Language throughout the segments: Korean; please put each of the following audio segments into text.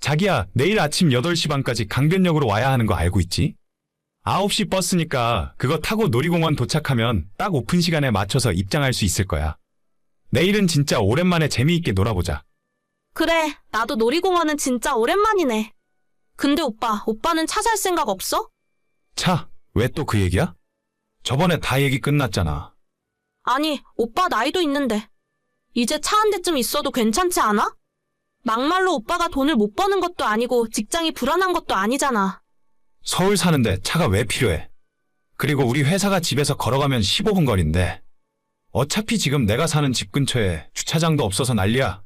자기야, 내일 아침 8시 반까지 강변역으로 와야 하는 거 알고 있지? 9시 버스니까 그거 타고 놀이공원 도착하면 딱 오픈 시간에 맞춰서 입장할 수 있을 거야. 내일은 진짜 오랜만에 재미있게 놀아보자. 그래, 나도 놀이공원은 진짜 오랜만이네. 근데 오빠는 차 살 생각 없어? 차, 왜 또 그 얘기야? 저번에 다 얘기 끝났잖아. 아니, 오빠 나이도 있는데. 이제 차 한 대쯤 있어도 괜찮지 않아? 막말로 오빠가 돈을 못 버는 것도 아니고 직장이 불안한 것도 아니잖아. 서울 사는데 차가 왜 필요해? 그리고 우리 회사가 집에서 걸어가면 15분 거리인데. 어차피 지금 내가 사는 집 근처에 주차장도 없어서 난리야.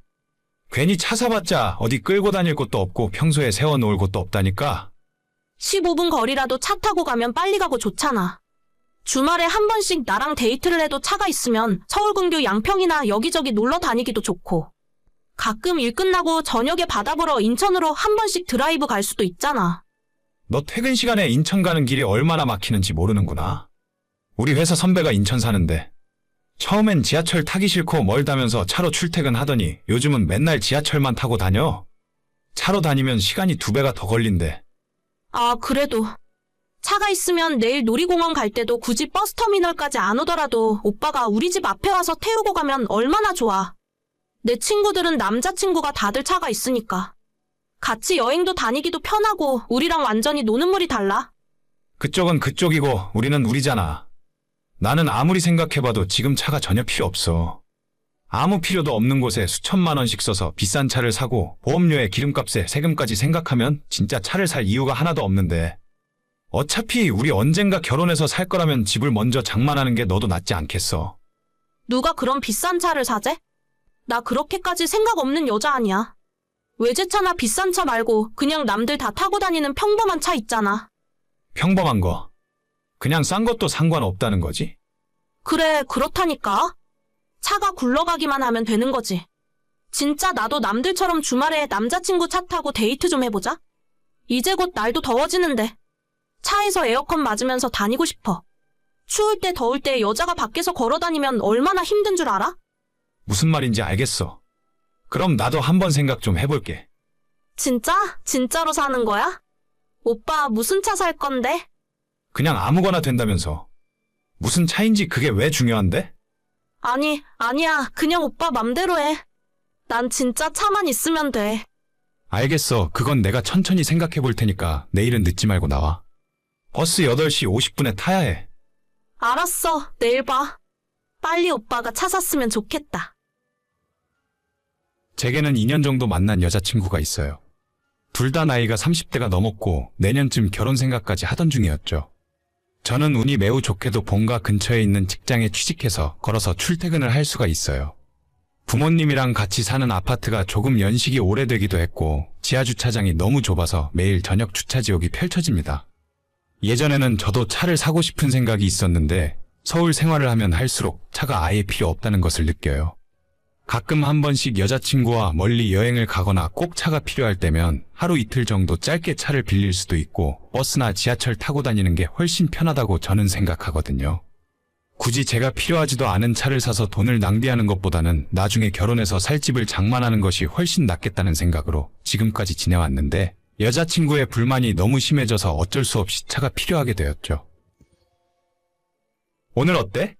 괜히 차 사봤자 어디 끌고 다닐 곳도 없고 평소에 세워놓을 곳도 없다니까. 15분 거리라도 차 타고 가면 빨리 가고 좋잖아. 주말에 한 번씩 나랑 데이트를 해도 차가 있으면 서울 근교 양평이나 여기저기 놀러 다니기도 좋고. 가끔 일 끝나고 저녁에 바다 보러 인천으로 한 번씩 드라이브 갈 수도 있잖아. 너 퇴근 시간에 인천 가는 길이 얼마나 막히는지 모르는구나. 우리 회사 선배가 인천 사는데 처음엔 지하철 타기 싫고 멀다면서 차로 출퇴근하더니 요즘은 맨날 지하철만 타고 다녀. 차로 다니면 시간이 2배가 더 걸린대. 아, 그래도 차가 있으면 내일 놀이공원 갈 때도 굳이 버스터미널까지 안 오더라도 오빠가 우리 집 앞에 와서 태우고 가면 얼마나 좋아. 내 친구들은 남자친구가 다들 차가 있으니까. 같이 여행도 다니기도 편하고 우리랑 완전히 노는 물이 달라. 그쪽은 그쪽이고 우리는 우리잖아. 나는 아무리 생각해봐도 지금 차가 전혀 필요 없어. 아무 필요도 없는 곳에 수천만 원씩 써서 비싼 차를 사고 보험료에 기름값에 세금까지 생각하면 진짜 차를 살 이유가 하나도 없는데. 어차피 우리 언젠가 결혼해서 살 거라면 집을 먼저 장만하는 게 너도 낫지 않겠어. 누가 그런 비싼 차를 사재? 나 그렇게까지 생각 없는 여자 아니야. 외제차나 비싼 차 말고 그냥 남들 다 타고 다니는 평범한 차 있잖아. 평범한 거. 그냥 싼 것도 상관없다는 거지? 그래, 그렇다니까. 차가 굴러가기만 하면 되는 거지. 진짜 나도 남들처럼 주말에 남자친구 차 타고 데이트 좀 해보자. 이제 곧 날도 더워지는데. 차에서 에어컨 맞으면서 다니고 싶어. 추울 때 더울 때 여자가 밖에서 걸어다니면 얼마나 힘든 줄 알아? 무슨 말인지 알겠어. 그럼 나도 한번 생각 좀 해볼게. 진짜? 진짜로 사는 거야? 오빠 무슨 차 살 건데? 그냥 아무거나 된다면서. 무슨 차인지 그게 왜 중요한데? 아니야. 그냥 오빠 맘대로 해. 난 진짜 차만 있으면 돼. 알겠어. 그건 내가 천천히 생각해 볼 테니까 내일은 늦지 말고 나와. 버스 8시 50분에 타야 해. 알았어. 내일 봐. 빨리 오빠가 차 샀으면 좋겠다. 제게는 2년 정도 만난 여자친구가 있어요. 둘 다 나이가 30대가 넘었고 내년쯤 결혼 생각까지 하던 중이었죠. 저는 운이 매우 좋게도 본가 근처에 있는 직장에 취직해서 걸어서 출퇴근을 할 수가 있어요. 부모님이랑 같이 사는 아파트가 조금 연식이 오래되기도 했고 지하주차장이 너무 좁아서 매일 저녁 주차 지옥이 펼쳐집니다. 예전에는 저도 차를 사고 싶은 생각이 있었는데 서울 생활을 하면 할수록 차가 아예 필요 없다는 것을 느껴요. 가끔 한 번씩 여자친구와 멀리 여행을 가거나 꼭 차가 필요할 때면 하루 이틀 정도 짧게 차를 빌릴 수도 있고 버스나 지하철 타고 다니는 게 훨씬 편하다고 저는 생각하거든요. 굳이 제가 필요하지도 않은 차를 사서 돈을 낭비하는 것보다는 나중에 결혼해서 살 집을 장만하는 것이 훨씬 낫겠다는 생각으로 지금까지 지내왔는데 여자친구의 불만이 너무 심해져서 어쩔 수 없이 차가 필요하게 되었죠. 오늘 어때?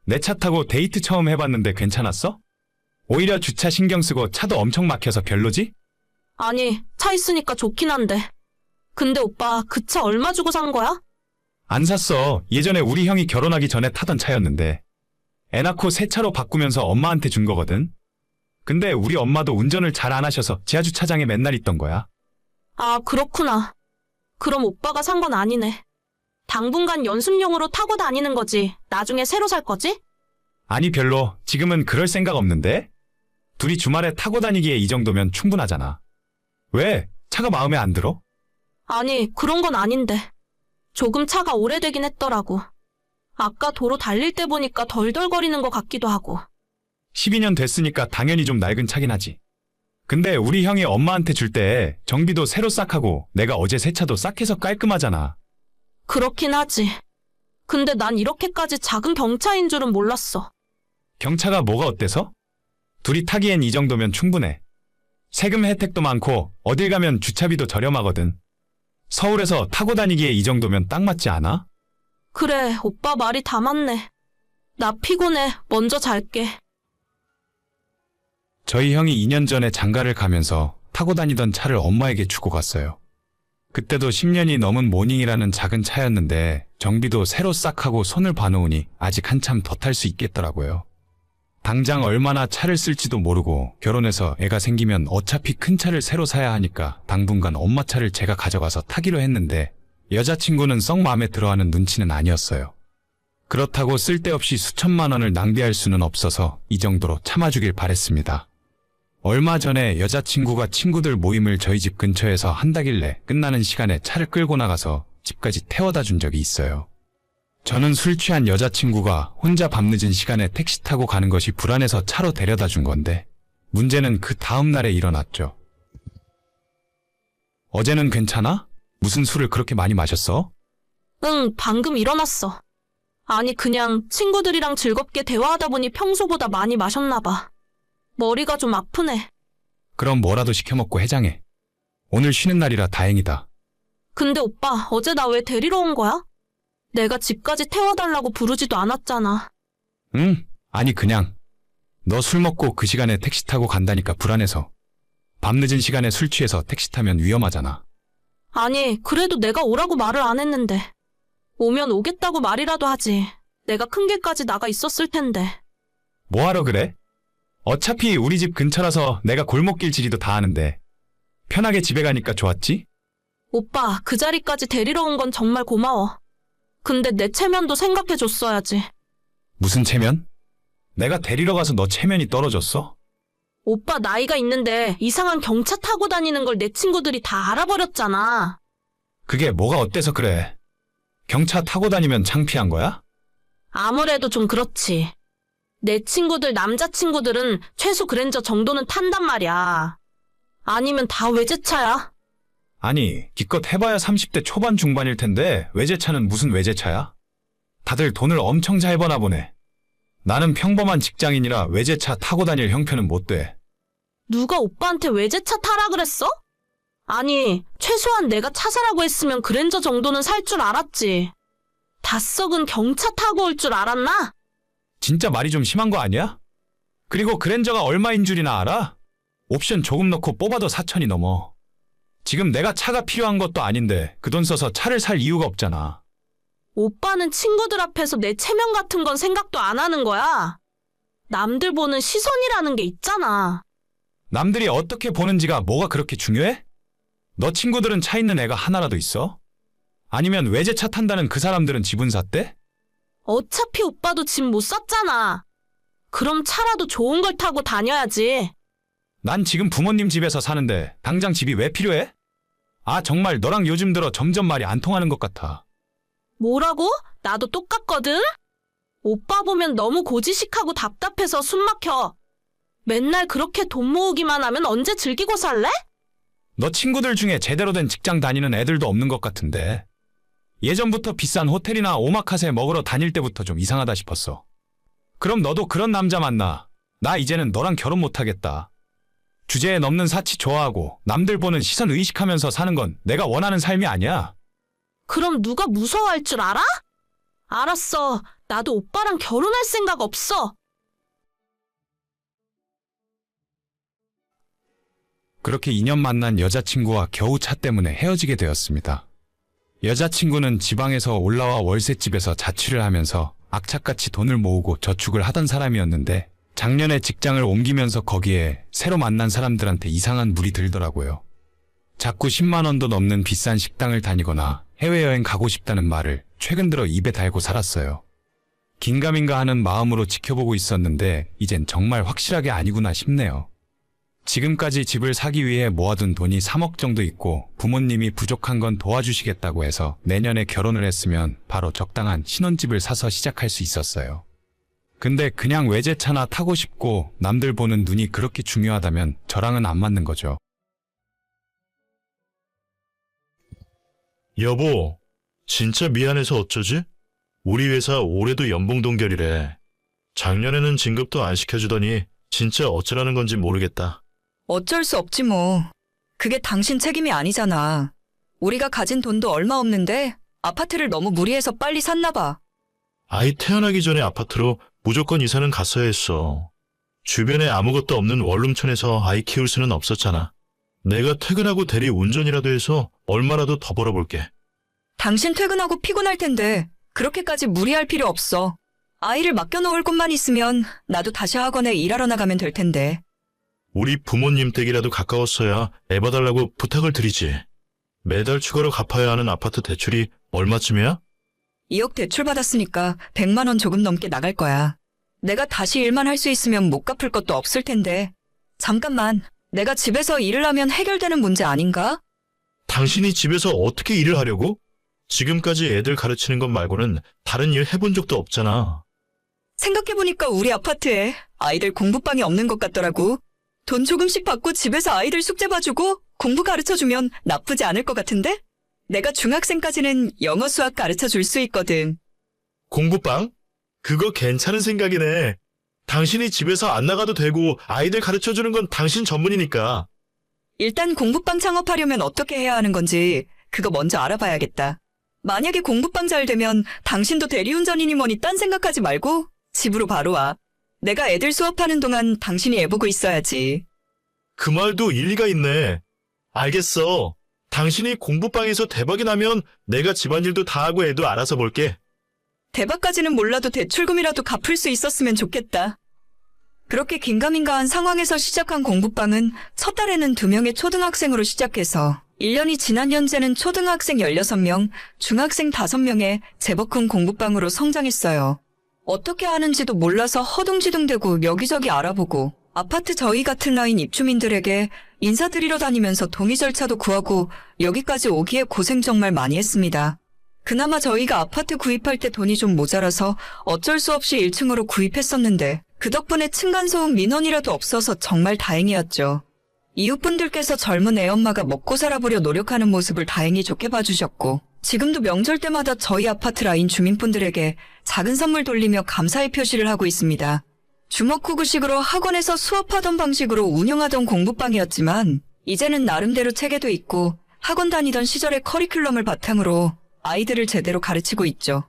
내 차 타고 데이트 처음 해봤는데 괜찮았어? 오히려 주차 신경 쓰고 차도 엄청 막혀서 별로지? 아니, 차 있으니까 좋긴 한데. 근데 오빠 그 차 얼마 주고 산 거야? 안 샀어. 예전에 우리 형이 결혼하기 전에 타던 차였는데. 애 낳고 새 차로 바꾸면서 엄마한테 준 거거든. 근데 우리 엄마도 운전을 잘 안 하셔서 지하주차장에 맨날 있던 거야. 아, 그렇구나. 그럼 오빠가 산 건 아니네. 당분간 연습용으로 타고 다니는 거지. 나중에 새로 살 거지? 아니 별로. 지금은 그럴 생각 없는데? 둘이 주말에 타고 다니기에 이 정도면 충분하잖아. 왜? 차가 마음에 안 들어? 아니, 그런 건 아닌데. 조금 차가 오래되긴 했더라고. 아까 도로 달릴 때 보니까 덜덜거리는 것 같기도 하고. 12년 됐으니까 당연히 좀 낡은 차긴 하지. 근데 우리 형이 엄마한테 줄 때 정비도 새로 싹 하고 내가 어제 새 차도 싹 해서 깔끔하잖아. 그렇긴 하지. 근데 난 이렇게까지 작은 경차인 줄은 몰랐어. 경차가 뭐가 어때서? 둘이 타기엔 이 정도면 충분해. 세금 혜택도 많고 어딜 가면 주차비도 저렴하거든. 서울에서 타고 다니기에 이 정도면 딱 맞지 않아? 그래, 오빠 말이 다 맞네. 나 피곤해. 먼저 잘게. 저희 형이 2년 전에 장가를 가면서 타고 다니던 차를 엄마에게 주고 갔어요. 그때도 10년이 넘은 모닝이라는 작은 차였는데 정비도 새로 싹 하고 손을 봐놓으니 아직 한참 더 탈 수 있겠더라고요. 당장 얼마나 차를 쓸지도 모르고 결혼해서 애가 생기면 어차피 큰 차를 새로 사야 하니까 당분간 엄마 차를 제가 가져가서 타기로 했는데 여자친구는 썩 마음에 들어하는 눈치는 아니었어요. 그렇다고 쓸데없이 수천만 원을 낭비할 수는 없어서 이 정도로 참아주길 바랬습니다. 얼마 전에 여자친구가 친구들 모임을 저희 집 근처에서 한다길래 끝나는 시간에 차를 끌고 나가서 집까지 태워다 준 적이 있어요. 저는 술 취한 여자친구가 혼자 밤늦은 시간에 택시 타고 가는 것이 불안해서 차로 데려다 준 건데 문제는 그 다음 날에 일어났죠. 어제는 괜찮아? 무슨 술을 그렇게 많이 마셨어? 응, 방금 일어났어. 아니, 그냥 친구들이랑 즐겁게 대화하다 보니 평소보다 많이 마셨나 봐. 머리가 좀 아프네. 그럼 뭐라도 시켜 먹고 해장해. 오늘 쉬는 날이라 다행이다. 근데 오빠, 어제 나 왜 데리러 온 거야? 내가 집까지 태워달라고 부르지도 않았잖아. 응, 아니 그냥 너 술 먹고 그 시간에 택시 타고 간다니까 불안해서. 밤늦은 시간에 술 취해서 택시 타면 위험하잖아. 아니, 그래도 내가 오라고 말을 안 했는데. 오면 오겠다고 말이라도 하지. 내가 큰 길까지 나가 있었을 텐데. 뭐하러 그래? 어차피 우리 집 근처라서 내가 골목길 지리도 다 아는데 편하게 집에 가니까 좋았지? 오빠, 그 자리까지 데리러 온 건 정말 고마워. 근데 내 체면도 생각해줬어야지. 무슨 체면? 내가 데리러 가서 너 체면이 떨어졌어? 오빠 나이가 있는데 이상한 경차 타고 다니는 걸 내 친구들이 다 알아버렸잖아. 그게 뭐가 어때서 그래? 경차 타고 다니면 창피한 거야? 아무래도 좀 그렇지. 내 친구들 남자친구들은 최소 그랜저 정도는 탄단 말이야. 아니면 다 외제차야. 아니, 기껏 해봐야 30대 초반 중반일 텐데 외제차는 무슨 외제차야? 다들 돈을 엄청 잘 버나 보네. 나는 평범한 직장인이라 외제차 타고 다닐 형편은 못 돼. 누가 오빠한테 외제차 타라 그랬어? 아니, 최소한 내가 차 사라고 했으면 그랜저 정도는 살 줄 알았지. 다 썩은 경차 타고 올 줄 알았나? 진짜 말이 좀 심한 거 아니야? 그리고 그랜저가 얼마인 줄이나 알아? 옵션 조금 넣고 뽑아도 4천이 넘어. 지금 내가 차가 필요한 것도 아닌데 그 돈 써서 차를 살 이유가 없잖아. 오빠는 친구들 앞에서 내 체면 같은 건 생각도 안 하는 거야. 남들 보는 시선이라는 게 있잖아. 남들이 어떻게 보는지가 뭐가 그렇게 중요해? 너 친구들은 차 있는 애가 하나라도 있어? 아니면 외제차 탄다는 그 사람들은 집은 샀대? 어차피 오빠도 집 못 샀잖아. 그럼 차라도 좋은 걸 타고 다녀야지. 난 지금 부모님 집에서 사는데 당장 집이 왜 필요해? 아, 정말 너랑 요즘 들어 점점 말이 안 통하는 것 같아. 뭐라고? 나도 똑같거든? 오빠 보면 너무 고지식하고 답답해서 숨 막혀. 맨날 그렇게 돈 모으기만 하면 언제 즐기고 살래? 너 친구들 중에 제대로 된 직장 다니는 애들도 없는 것 같은데. 예전부터 비싼 호텔이나 오마카세 먹으러 다닐 때부터 좀 이상하다 싶었어. 그럼 너도 그런 남자 만나. 나 이제는 너랑 결혼 못하겠다. 주제에 넘는 사치 좋아하고 남들 보는 시선 의식하면서 사는 건 내가 원하는 삶이 아니야. 그럼 누가 무서워할 줄 알아? 알았어. 나도 오빠랑 결혼할 생각 없어. 그렇게 2년 만난 여자친구와 겨우 차 때문에 헤어지게 되었습니다. 여자친구는 지방에서 올라와 월세집에서 자취를 하면서 악착같이 돈을 모으고 저축을 하던 사람이었는데 작년에 직장을 옮기면서 거기에 새로 만난 사람들한테 이상한 물이 들더라고요. 자꾸 10만 원도 넘는 비싼 식당을 다니거나 해외여행 가고 싶다는 말을 최근 들어 입에 달고 살았어요. 긴가민가 하는 마음으로 지켜보고 있었는데 이젠 정말 확실하게 아니구나 싶네요. 지금까지 집을 사기 위해 모아둔 돈이 3억 정도 있고 부모님이 부족한 건 도와주시겠다고 해서 내년에 결혼을 했으면 바로 적당한 신혼집을 사서 시작할 수 있었어요. 근데 그냥 외제차나 타고 싶고 남들 보는 눈이 그렇게 중요하다면 저랑은 안 맞는 거죠. 여보, 진짜 미안해서 어쩌지? 우리 회사 올해도 연봉 동결이래. 작년에는 진급도 안 시켜주더니 진짜 어쩌라는 건지 모르겠다. 어쩔 수 없지 뭐. 그게 당신 책임이 아니잖아. 우리가 가진 돈도 얼마 없는데 아파트를 너무 무리해서 빨리 샀나 봐. 아이 태어나기 전에 아파트로 무조건 이사는 갔어야 했어. 주변에 아무것도 없는 원룸촌에서 아이 키울 수는 없었잖아. 내가 퇴근하고 대리 운전이라도 해서 얼마라도 더 벌어볼게. 당신 퇴근하고 피곤할 텐데 그렇게까지 무리할 필요 없어. 아이를 맡겨놓을 곳만 있으면 나도 다시 학원에 일하러 나가면 될 텐데. 우리 부모님 댁이라도 가까웠어야 애 봐달라고 부탁을 드리지. 매달 추가로 갚아야 하는 아파트 대출이 얼마쯤이야? 2억 대출 받았으니까 100만 원 조금 넘게 나갈 거야. 내가 다시 일만 할 수 있으면 못 갚을 것도 없을 텐데. 잠깐만, 내가 집에서 일을 하면 해결되는 문제 아닌가? 당신이 집에서 어떻게 일을 하려고? 지금까지 애들 가르치는 것 말고는 다른 일 해본 적도 없잖아. 생각해보니까 우리 아파트에 아이들 공부방이 없는 것 같더라고. 돈 조금씩 받고 집에서 아이들 숙제 봐주고 공부 가르쳐주면 나쁘지 않을 것 같은데? 내가 중학생까지는 영어 수학 가르쳐줄 수 있거든. 공부방? 그거 괜찮은 생각이네. 당신이 집에서 안 나가도 되고 아이들 가르쳐주는 건 당신 전문이니까. 일단 공부방 창업하려면 어떻게 해야 하는 건지 그거 먼저 알아봐야겠다. 만약에 공부방 잘 되면 당신도 대리운전이니 뭐니 딴 생각하지 말고 집으로 바로 와. 내가 애들 수업하는 동안 당신이 애 보고 있어야지. 그 말도 일리가 있네. 알겠어. 당신이 공부방에서 대박이 나면 내가 집안일도 다 하고 애도 알아서 볼게. 대박까지는 몰라도 대출금이라도 갚을 수 있었으면 좋겠다. 그렇게 긴가민가한 상황에서 시작한 공부방은 첫 달에는 2명의 초등학생으로 시작해서 1년이 지난 현재는 초등학생 16명, 중학생 5명의 제법 큰 공부방으로 성장했어요. 어떻게 하는지도 몰라서 허둥지둥대고 여기저기 알아보고 아파트 저희 같은 라인 입주민들에게 인사드리러 다니면서 동의 절차도 구하고 여기까지 오기에 고생 정말 많이 했습니다. 그나마 저희가 아파트 구입할 때 돈이 좀 모자라서 어쩔 수 없이 1층으로 구입했었는데 그 덕분에 층간소음 민원이라도 없어서 정말 다행이었죠. 이웃분들께서 젊은 애엄마가 먹고 살아보려 노력하는 모습을 다행히 좋게 봐주셨고 지금도 명절 때마다 저희 아파트 라인 주민분들에게 작은 선물 돌리며 감사의 표시를 하고 있습니다. 주먹구구식으로 학원에서 수업하던 방식으로 운영하던 공부방이었지만 이제는 나름대로 체계도 있고 학원 다니던 시절의 커리큘럼을 바탕으로 아이들을 제대로 가르치고 있죠.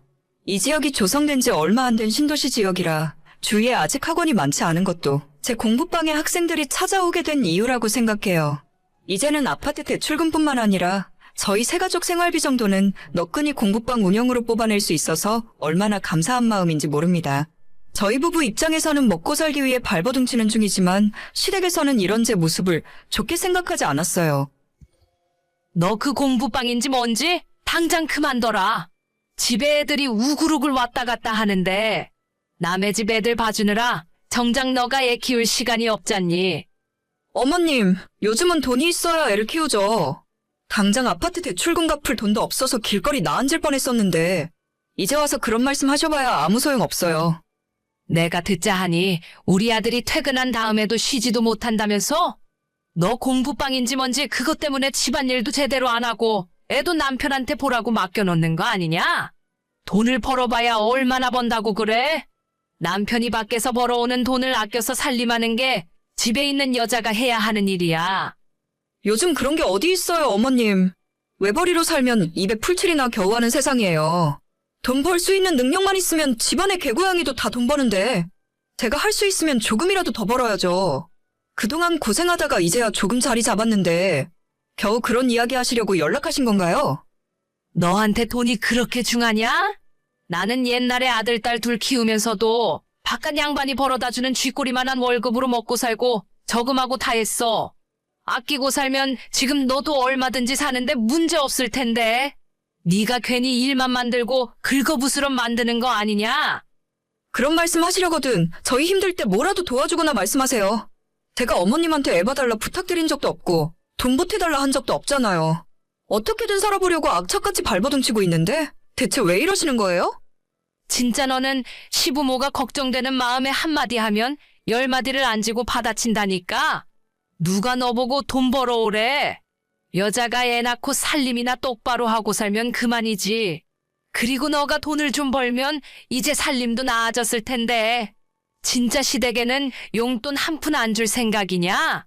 이 지역이 조성된 지 얼마 안 된 신도시 지역이라 주위에 아직 학원이 많지 않은 것도 제 공부방에 학생들이 찾아오게 된 이유라고 생각해요. 이제는 아파트 대출금뿐만 아니라 저희 새가족 생활비 정도는 너끈히 공부방 운영으로 뽑아낼 수 있어서 얼마나 감사한 마음인지 모릅니다. 저희 부부 입장에서는 먹고 살기 위해 발버둥 치는 중이지만 시댁에서는 이런 제 모습을 좋게 생각하지 않았어요. 너 그 공부방인지 뭔지 당장 그만둬라. 집에 애들이 우글우글 왔다 갔다 하는데 남의 집 애들 봐주느라 정작 너가 애 키울 시간이 없잖니. 어머님, 요즘은 돈이 있어야 애를 키우죠. 당장 아파트 대출금 갚을 돈도 없어서 길거리 나앉을 뻔했었는데 이제 와서 그런 말씀 하셔봐야 아무 소용 없어요. 내가 듣자 하니 우리 아들이 퇴근한 다음에도 쉬지도 못한다면서? 너 공부방인지 뭔지 그것 때문에 집안일도 제대로 안 하고 애도 남편한테 보라고 맡겨놓는 거 아니냐? 돈을 벌어봐야 얼마나 번다고 그래? 남편이 밖에서 벌어오는 돈을 아껴서 살림하는 게 집에 있는 여자가 해야 하는 일이야. 요즘 그런 게 어디 있어요, 어머님. 외벌이로 살면 입에 풀칠이나 겨우 하는 세상이에요. 돈 벌 수 있는 능력만 있으면 집안의 개고양이도 다 돈 버는데 제가 할 수 있으면 조금이라도 더 벌어야죠. 그동안 고생하다가 이제야 조금 자리 잡았는데 겨우 그런 이야기 하시려고 연락하신 건가요? 너한테 돈이 그렇게 중하냐? 나는 옛날에 아들, 딸 둘 키우면서도 바깥 양반이 벌어다주는 쥐꼬리만한 월급으로 먹고 살고 저금하고 다 했어. 아끼고 살면 지금 너도 얼마든지 사는데 문제 없을 텐데. 네가 괜히 일만 만들고 긁어부스럼 만드는 거 아니냐? 그런 말씀 하시려거든 저희 힘들 때 뭐라도 도와주거나 말씀하세요. 제가 어머님한테 애 봐달라 부탁드린 적도 없고 돈 보태달라 한 적도 없잖아요. 어떻게든 살아보려고 악착같이 발버둥 치고 있는데 대체 왜 이러시는 거예요? 진짜 너는 시부모가 걱정되는 마음에 한마디 하면 10마디를 안 지고 받아친다니까? 누가 너보고 돈 벌어오래? 여자가 애 낳고 살림이나 똑바로 하고 살면 그만이지. 그리고 너가 돈을 좀 벌면 이제 살림도 나아졌을 텐데. 진짜 시댁에는 용돈 한 푼 안 줄 생각이냐?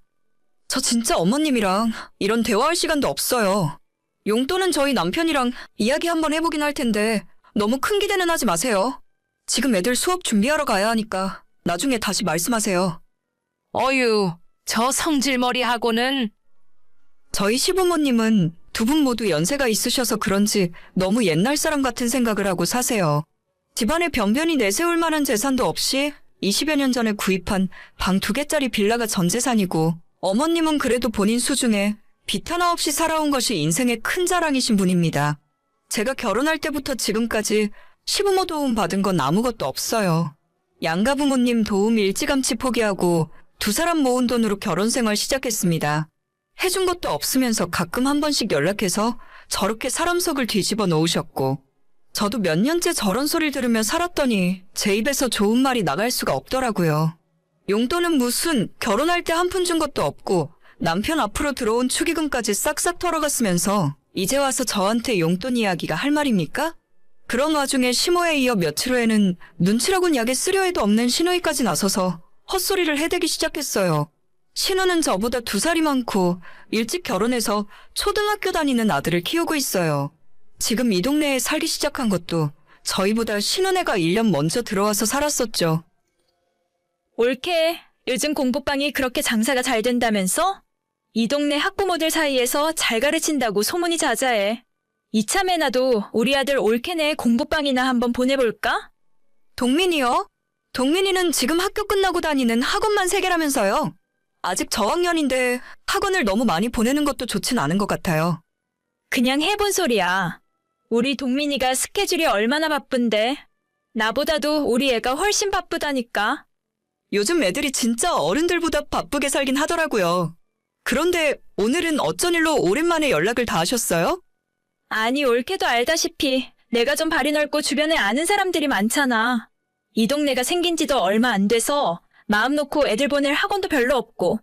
저 진짜 어머님이랑 이런 대화할 시간도 없어요. 용돈은 저희 남편이랑 이야기 한번 해보긴 할 텐데 너무 큰 기대는 하지 마세요. 지금 애들 수업 준비하러 가야 하니까 나중에 다시 말씀하세요. 어유, 저 성질머리하고는 저희 시부모님은 두 분 모두 연세가 있으셔서 그런지 너무 옛날 사람 같은 생각을 하고 사세요. 집안에 변변히 내세울 만한 재산도 없이 20여 년 전에 구입한 방 2개짜리 빌라가 전 재산이고 어머님은 그래도 본인 수중에 빚 하나 없이 살아온 것이 인생의 큰 자랑이신 분입니다. 제가 결혼할 때부터 지금까지 시부모 도움 받은 건 아무것도 없어요. 양가 부모님 도움 일찌감치 포기하고 두 사람 모은 돈으로 결혼 생활 시작했습니다. 해준 것도 없으면서 가끔 한 번씩 연락해서 저렇게 사람 속을 뒤집어 놓으셨고 저도 몇 년째 저런 소리를 들으며 살았더니 제 입에서 좋은 말이 나갈 수가 없더라고요. 용돈은 무슨 결혼할 때 한 푼 준 것도 없고 남편 앞으로 들어온 축의금까지 싹싹 털어갔으면서 이제 와서 저한테 용돈 이야기가 할 말입니까? 그런 와중에 심호에 이어 며칠 후에는 눈치라곤 약에 쓰려 해도 없는 시누이까지 나서서 헛소리를 해대기 시작했어요. 신우는 저보다 2살이 많고 일찍 결혼해서 초등학교 다니는 아들을 키우고 있어요. 지금 이 동네에 살기 시작한 것도 저희보다 신혼애가 1년 먼저 들어와서 살았었죠. 올케, 요즘 공부방이 그렇게 장사가 잘 된다면서? 이 동네 학부모들 사이에서 잘 가르친다고 소문이 자자해. 이참에 나도 우리 아들 올케네 공부방이나 한번 보내볼까? 동민이요? 동민이는 지금 학교 끝나고 다니는 학원만 3개라면서요. 아직 저학년인데 학원을 너무 많이 보내는 것도 좋진 않은 것 같아요. 그냥 해본 소리야. 우리 동민이가 스케줄이 얼마나 바쁜데. 나보다도 우리 애가 훨씬 바쁘다니까. 요즘 애들이 진짜 어른들보다 바쁘게 살긴 하더라고요. 그런데 오늘은 어쩐 일로 오랜만에 연락을 다 하셨어요? 아니, 올케도 알다시피 내가 좀 발이 넓고 주변에 아는 사람들이 많잖아. 이 동네가 생긴 지도 얼마 안 돼서 마음 놓고 애들 보낼 학원도 별로 없고.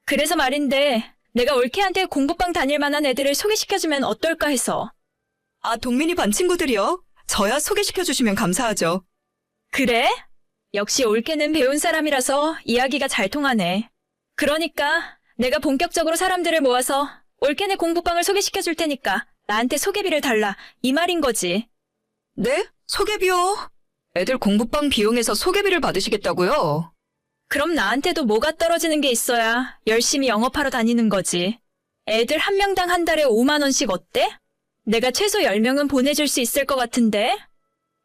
그래서 말인데 내가 올케한테 공부방 다닐 만한 애들을 소개시켜주면 어떨까 해서. 아, 동민이 반 친구들이요? 저야 소개시켜주시면 감사하죠. 그래? 역시 올케는 배운 사람이라서 이야기가 잘 통하네. 그러니까 내가 본격적으로 사람들을 모아서 올케네 공부방을 소개시켜줄 테니까 나한테 소개비를 달라, 이 말인 거지. 네? 소개비요? 애들 공부방 비용에서 소개비를 받으시겠다고요? 그럼 나한테도 뭐가 떨어지는 게 있어야 열심히 영업하러 다니는 거지. 애들 한 명당 한 달에 5만 원씩 어때? 내가 최소 10명은 보내줄 수 있을 것 같은데?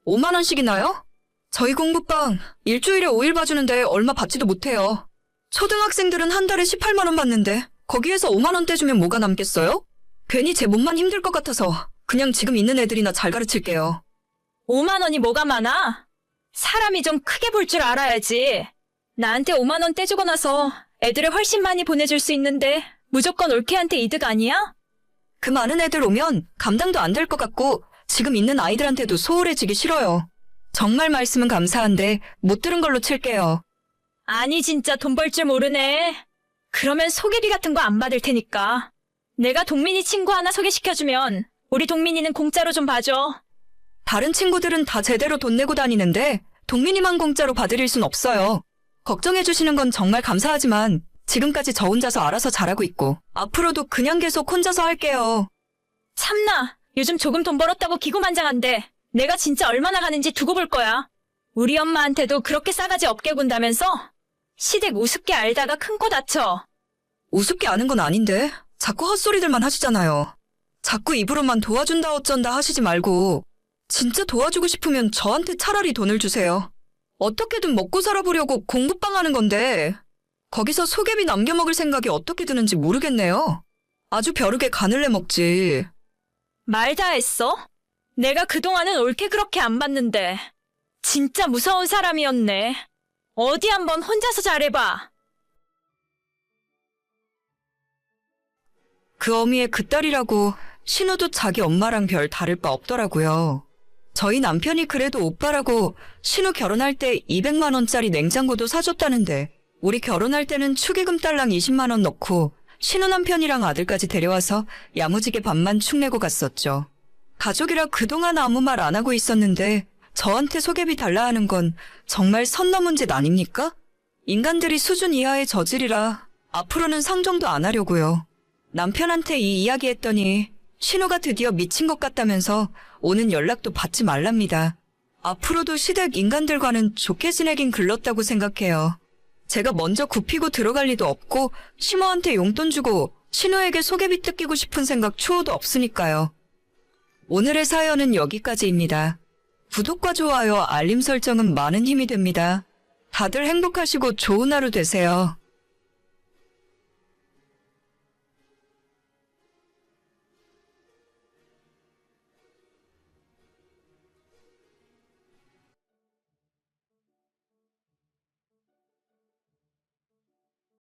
5만 원씩이나요? 저희 공부방 일주일에 5일 봐주는데 얼마 받지도 못해요. 초등학생들은 한 달에 18만 원 받는데 거기에서 5만 원 떼주면 뭐가 남겠어요? 괜히 제 몸만 힘들 것 같아서 그냥 지금 있는 애들이나 잘 가르칠게요. 5만 원이 뭐가 많아? 사람이 좀 크게 볼 줄 알아야지. 나한테 5만 원 떼주고 나서 애들을 훨씬 많이 보내줄 수 있는데 무조건 올케한테 이득 아니야? 그 많은 애들 오면 감당도 안 될 것 같고 지금 있는 아이들한테도 소홀해지기 싫어요. 정말 말씀은 감사한데 못 들은 걸로 칠게요. 아니 진짜 돈 벌 줄 모르네. 그러면 소개비 같은 거 안 받을 테니까. 내가 동민이 친구 하나 소개시켜주면 우리 동민이는 공짜로 좀 봐줘. 다른 친구들은 다 제대로 돈 내고 다니는데 동민이만 공짜로 봐드릴 순 없어요. 걱정해주시는 건 정말 감사하지만 지금까지 저 혼자서 알아서 잘하고 있고 앞으로도 그냥 계속 혼자서 할게요. 참나, 요즘 조금 돈 벌었다고 기고만장한데 내가 진짜 얼마나 가는지 두고 볼 거야. 우리 엄마한테도 그렇게 싸가지 없게 군다면서? 시댁 우습게 알다가 큰 코 다쳐. 우습게 아는 건 아닌데 자꾸 헛소리들만 하시잖아요. 자꾸 입으로만 도와준다 어쩐다 하시지 말고 진짜 도와주고 싶으면 저한테 차라리 돈을 주세요. 어떻게든 먹고 살아보려고 공부방 하는 건데 거기서 소개비 남겨 먹을 생각이 어떻게 드는지 모르겠네요. 아주 벼르게 간을 내 먹지. 말 다 했어? 내가 그동안은 옳게 그렇게 안 봤는데 진짜 무서운 사람이었네. 어디 한번 혼자서 잘해봐. 그 어미의 그 딸이라고 신우도 자기 엄마랑 별 다를 바 없더라고요. 저희 남편이 그래도 오빠라고 신우 결혼할 때 200만 원짜리 냉장고도 사줬다는데 우리 결혼할 때는 축의금 딸랑 20만 원 넣고 신우 남편이랑 아들까지 데려와서 야무지게 밥만 축내고 갔었죠. 가족이라 그동안 아무 말 안 하고 있었는데 저한테 소개비 달라 하는 건 정말 선 넘은 짓 아닙니까? 인간들이 수준 이하의 저질이라 앞으로는 상종도 안 하려고요. 남편한테 이 이야기 했더니 신우가 드디어 미친 것 같다면서 오는 연락도 받지 말랍니다. 앞으로도 시댁 인간들과는 좋게 지내긴 글렀다고 생각해요. 제가 먼저 굽히고 들어갈 리도 없고 시모한테 용돈 주고 신우에게 소개비 뜯기고 싶은 생각 추호도 없으니까요. 오늘의 사연은 여기까지입니다. 구독과 좋아요, 알림 설정은 많은 힘이 됩니다. 다들 행복하시고 좋은 하루 되세요.